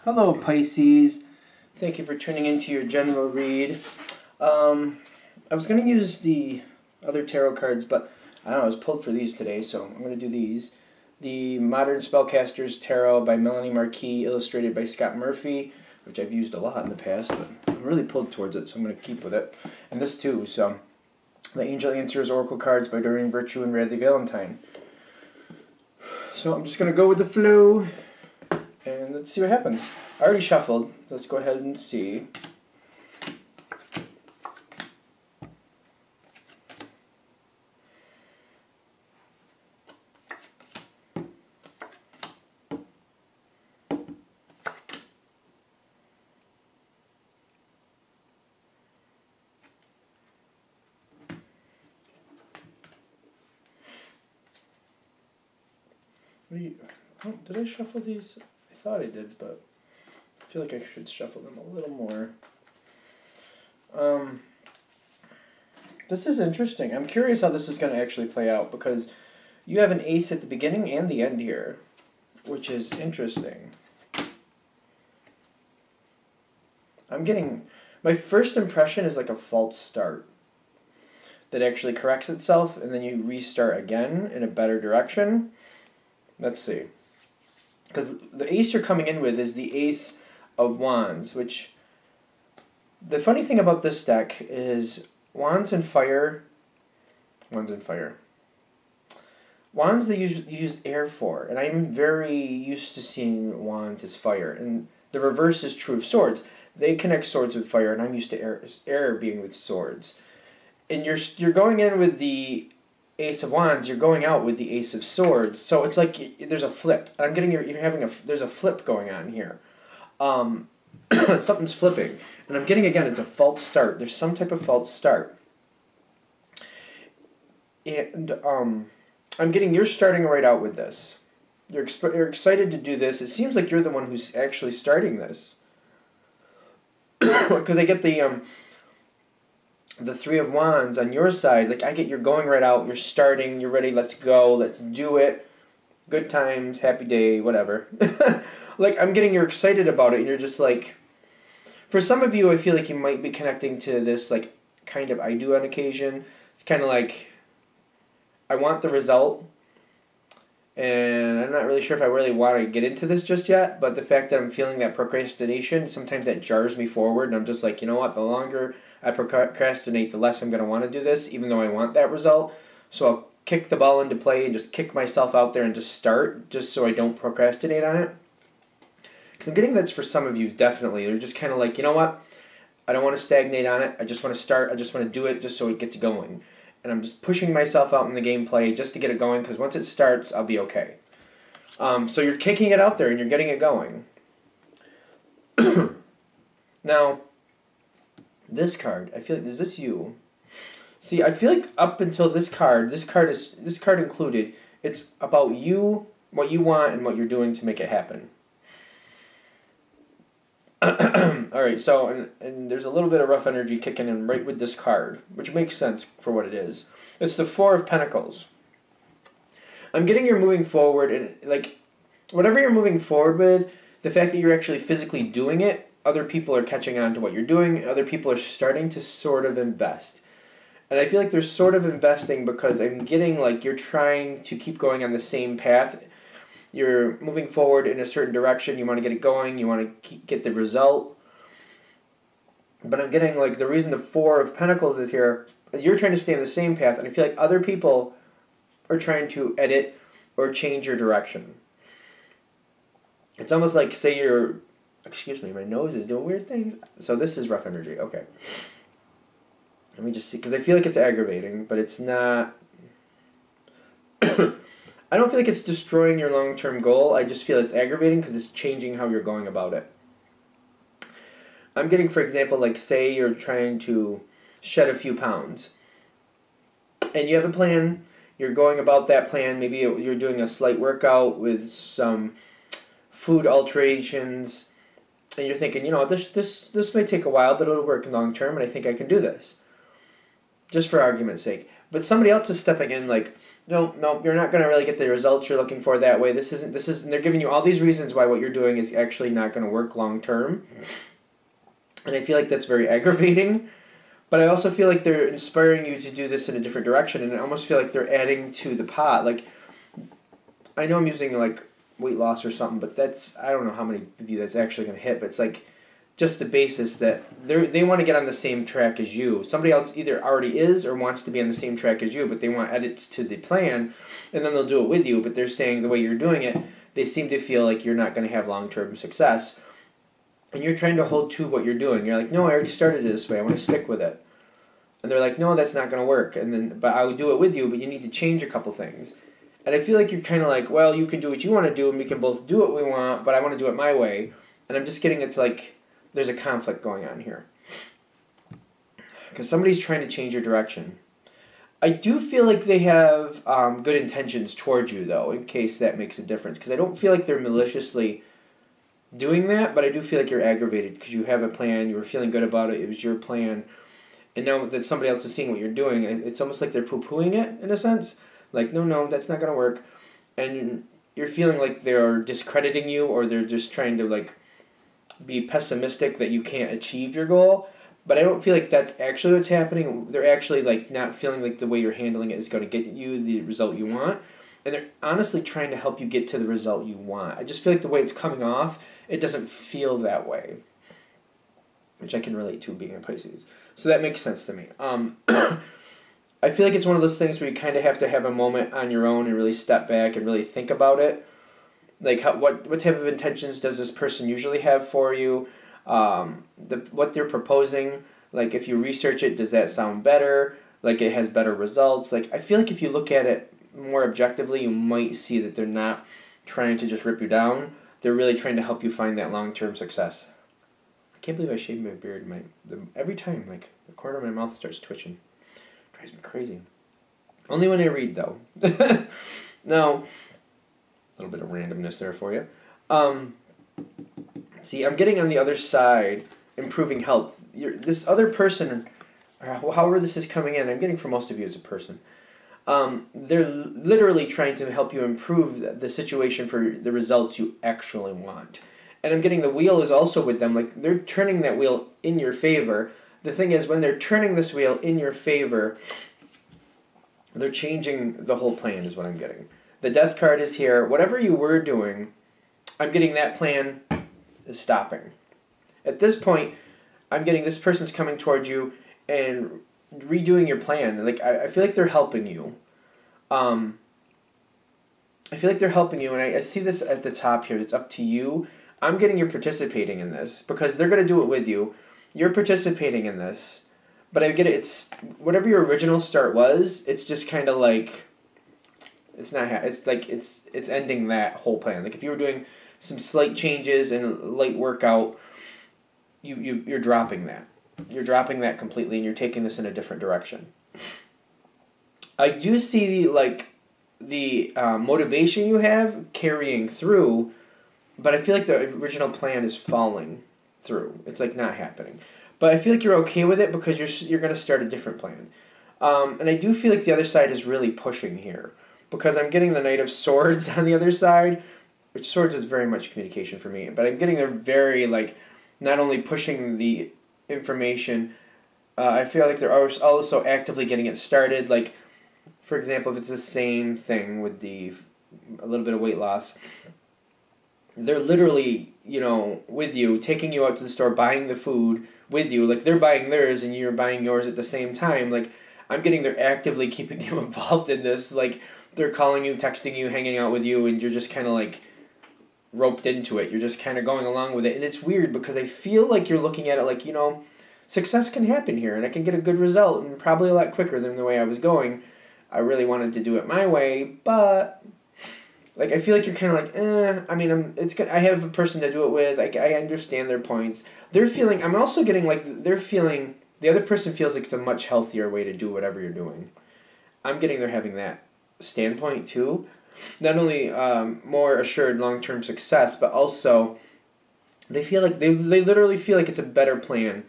Hello Pisces, thank you for tuning into your general read. I was going to use the other tarot cards, but I don't know, I was pulled for these today, so I'm going to do these. The Modern Spellcasters Tarot by Melanie Marquis, illustrated by Scott Murphy, which I've used a lot in the past, but I'm really pulled towards it, so I'm going to keep with it. And this too, so the Angel Answers Oracle Cards by Doreen Virtue and Radley Valentine. So I'm just going to go with the flow. And let's see what happens. I already shuffled. Let's go ahead and see. Oh, did I shuffle these? I thought I did, but I feel like I should shuffle them a little more. This is interesting. I'm curious how this is going to actually play out, because you have an ace at the beginning and the end here, which is interesting. I'm getting... My first impression is like a false start that actually corrects itself, and then you restart again in a better direction. Let's see. Because the ace you're coming in with is the Ace of Wands, which... The funny thing about this deck is Wands and Fire... Wands they use air for, and I'm very used to seeing Wands as fire. And the reverse is true of Swords. They connect Swords with fire, and I'm used to air being with Swords. And you're going in with the Ace of Wands, you're going out with the Ace of Swords, so it's like there's a flip. I'm getting there's a flip going on here. Something's flipping, and I'm getting, again, it's a false start. There's some type of false start, and I'm getting you're starting right out with this. You're excited to do this. It seems like you're the one who's actually starting this, because I get the Three of Wands on your side. Like, I get you're going right out, you're starting, you're ready, let's go, let's do it. Good times, happy day, whatever. Like, I'm getting you're excited about it, and you're just like... For some of you, I feel like you might be connecting to this, like, kind of I do on occasion. It's kind of like, I want the result, and I'm not really sure if I really want to get into this just yet, but the fact that I'm feeling that procrastination, sometimes that jars me forward, and I'm just like, you know what, the longer I procrastinate, the less I'm going to want to do this, even though I want that result. So I'll kick the ball into play and just kick myself out there and just start, just so I don't procrastinate on it. Because I'm getting that's for some of you, definitely. They're just kind of like, you know what, I don't want to stagnate on it. I just want to start. I just want to do it just so it gets going. And I'm just pushing myself out in the gameplay just to get it going, because once it starts, I'll be okay. So you're kicking it out there and you're getting it going. Now, this card, I feel like, is this you? See, I feel like up until this card included, it's about you, what you want, and what you're doing to make it happen. Alright, so, and there's a little bit of rough energy kicking in right with this card, which makes sense for what it is. It's the Four of Pentacles. I'm getting you're moving forward, and, like, whatever you're moving forward with, the fact that you're actually physically doing it, other people are catching on to what you're doing, other people are starting to sort of invest. And I feel like they're sort of investing because I'm getting, like, you're trying to keep going on the same path. You're moving forward in a certain direction, you want to get it going, you want to get the result. But I'm getting, like, the reason the Four of Pentacles is here, you're trying to stay on the same path, and I feel like other people are trying to edit or change your direction. It's almost like, say you're... Excuse me, my nose is doing weird things. So this is rough energy, okay. Let me just see, because I feel like it's aggravating, but it's not... I don't feel like it's destroying your long-term goal. I just feel it's aggravating because it's changing how you're going about it. I'm getting, for example, like, say you're trying to shed a few pounds. And you have a plan. You're going about that plan. Maybe you're doing a slight workout with some food alterations. And you're thinking, you know, this may take a while, but it'll work long-term, and I think I can do this. Just for argument's sake. But somebody else is stepping in like, no, no, you're not going to really get the results you're looking for that way. This isn't, and they're giving you all these reasons why what you're doing is actually not going to work long term. And I feel like that's very aggravating. But I also feel like they're inspiring you to do this in a different direction, and I almost feel like they're adding to the pot. Like, I know I'm using like weight loss or something, but I don't know how many of you that's actually going to hit, but it's like just the basis that they want to get on the same track as you. Somebody else either already is or wants to be on the same track as you, but they want edits to the plan, and then they'll do it with you, but they're saying the way you're doing it, they seem to feel like you're not going to have long-term success. And you're trying to hold to what you're doing. You're like, no, I already started it this way. I want to stick with it. And they're like, no, that's not going to work. But I would do it with you, but you need to change a couple things. And I feel like you're kind of like, well, you can do what you want to do, and we can both do what we want, but I want to do it my way. And I'm just getting it's like there's a conflict going on here. Because somebody's trying to change your direction. I do feel like they have good intentions towards you, though, in case that makes a difference. Because I don't feel like they're maliciously doing that, but I do feel like you're aggravated because you have a plan, you were feeling good about it, it was your plan, and now that somebody else is seeing what you're doing, it's almost like they're poo-pooing it, in a sense. Like, no, that's not going to work. And you're feeling like they're discrediting you, or they're just trying to, like, be pessimistic that you can't achieve your goal. But I don't feel like that's actually what's happening. They're actually, like, not feeling like the way you're handling it is going to get you the result you want. And they're honestly trying to help you get to the result you want. I just feel like the way it's coming off, it doesn't feel that way. Which I can relate to being a Pisces. So that makes sense to me. I feel like it's one of those things where you kind of have to have a moment on your own and really step back and really think about it. Like, what type of intentions does this person usually have for you? What they're proposing, like, if you research it, does that sound better? Like, it has better results? Like, I feel like if you look at it more objectively, you might see that they're not trying to just rip you down. They're really trying to help you find that long-term success. I can't believe I shaved my beard. Every time, like, the corner of my mouth starts twitching. It drives me crazy. Only when I read, though. Now, a little bit of randomness there for you. See, I'm getting on the other side, improving health. This other person, or however this is coming in, I'm getting for most of you, it's a person. They're literally trying to help you improve the situation for the results you actually want. And I'm getting the wheel is also with them. Like, they're turning that wheel in your favor. The thing is, when they're turning this wheel in your favor, they're changing the whole plan is what I'm getting. The death card is here. Whatever you were doing, I'm getting that plan is stopping. At this point, I'm getting this person's coming towards you and redoing your plan. Like, I feel like they're helping you. I feel like they're helping you, and I see this at the top here. It's up to you. I'm getting you're participating in this because they're going to do it with you. You're participating in this, but I get it. It's whatever your original start was. It's just kind of like it's not. It's like it's ending that whole plan. Like, if you were doing some slight changes and a light workout, you're dropping that. You're dropping that completely, and you're taking this in a different direction. I do see the motivation you have carrying through, but I feel like the original plan is falling through. It's like not happening. But I feel like you're okay with it because you're going to start a different plan. And I do feel like the other side is really pushing here because I'm getting the Knight of Swords on the other side, which swords is very much communication for me. But I'm getting they're very, like, not only pushing the information, I feel like they're also actively getting it started. Like, for example, if it's the same thing with a little bit of weight loss, they're literally, with you, taking you out to the store, buying the food with you. Like, they're buying theirs and you're buying yours at the same time. Like, I'm getting they're actively keeping you involved in this. Like, they're calling you, texting you, hanging out with you, and you're just kind of, like, roped into it. You're just kind of going along with it. And it's weird because I feel like you're looking at it like, success can happen here and I can get a good result and probably a lot quicker than the way I was going. I really wanted to do it my way, but like, I feel like you're kind of like, I mean, I have a person to do it with. I understand their points. I'm also getting like, the other person feels like it's a much healthier way to do whatever you're doing. I'm getting they're having that standpoint too. Not only more assured long-term success, but also they feel like they literally feel like it's a better plan.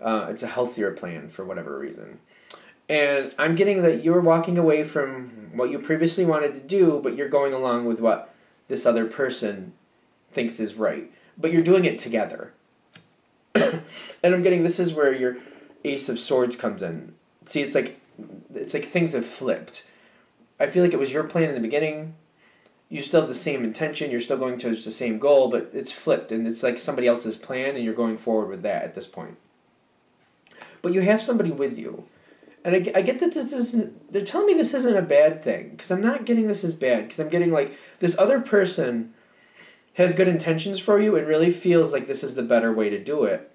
It's a healthier plan for whatever reason. And I'm getting that you're walking away from what you previously wanted to do, but you're going along with what this other person thinks is right. But you're doing it together. And I'm getting this is where your Ace of Swords comes in. See, it's like things have flipped. I feel like it was your plan in the beginning. You still have the same intention. You're still going towards the same goal, but it's flipped, and it's like somebody else's plan, and you're going forward with that at this point. But you have somebody with you. And I get that this isn't... They're telling me this isn't a bad thing, because I'm not getting this as bad, because I'm getting, like, this other person has good intentions for you and really feels like this is the better way to do it.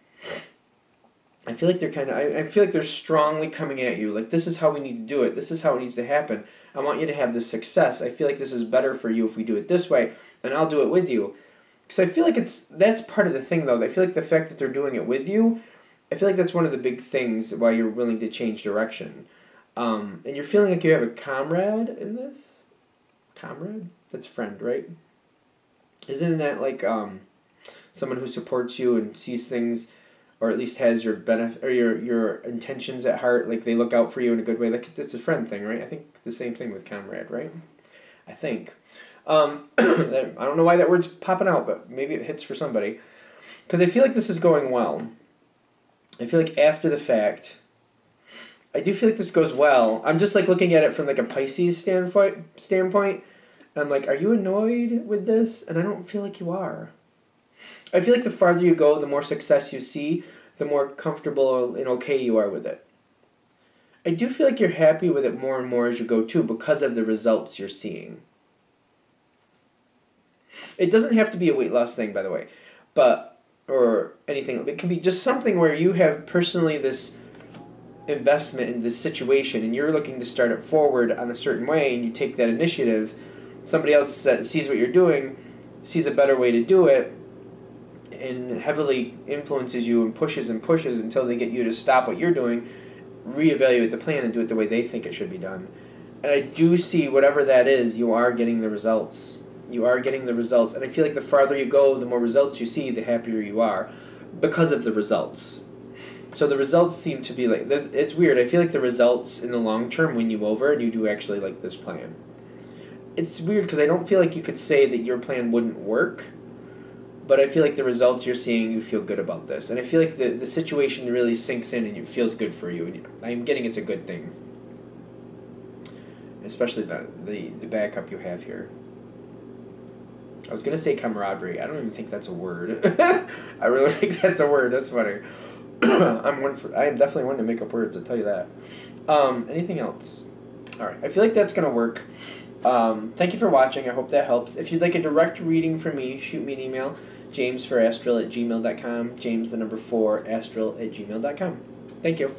I feel like they're kind of... I feel like they're strongly coming at you. Like, this is how we need to do it. This is how it needs to happen. I want you to have this success. I feel like this is better for you if we do it this way, and I'll do it with you. Because I feel like that's part of the thing, though. I feel like the fact that they're doing it with you, I feel like that's one of the big things why you're willing to change direction. And you're feeling like you have a comrade in this? Comrade? That's friend, right? Isn't that like someone who supports you and sees things, or at least has your benefit or your intentions at heart? Like they look out for you in a good way. Like it's a friend thing, right? I think the same thing with comrade, right? I think. I don't know why that word's popping out, but maybe it hits for somebody. Because I feel like this is going well. I feel like after the fact, I do feel like this goes well. I'm just like looking at it from like a Pisces standpoint. And I'm like, are you annoyed with this? And I don't feel like you are. I feel like the farther you go, the more success you see, the more comfortable and okay you are with it. I do feel like you're happy with it more and more as you go too, because of the results you're seeing. It doesn't have to be a weight loss thing, by the way, or anything. It can be just something where you have personally this investment in this situation and you're looking to start it forward on a certain way and you take that initiative. Somebody else sees what you're doing, sees a better way to do it, and heavily influences you and pushes until they get you to stop what you're doing, reevaluate the plan, and do it the way they think it should be done. And I do see whatever that is, you are getting the results. You are getting the results. And I feel like the farther you go, the more results you see, the happier you are because of the results. So the results seem to be like... It's weird. I feel like the results in the long term win you over and you do actually like this plan. It's weird because I don't feel like you could say that your plan wouldn't work, but I feel like the results you're seeing, you feel good about this. And I feel like the situation really sinks in and it feels good for you. And I'm getting it's a good thing. Especially the backup you have here. I was going to say camaraderie. I don't even think that's a word. I really think that's a word. That's funny. I am definitely one to make up words, I'll tell you that. Anything else? Alright, I feel like that's going to work. Thank you for watching. I hope that helps. If you'd like a direct reading from me, shoot me an email. James4astral@gmail.com. James4astral@gmail.com. Thank you.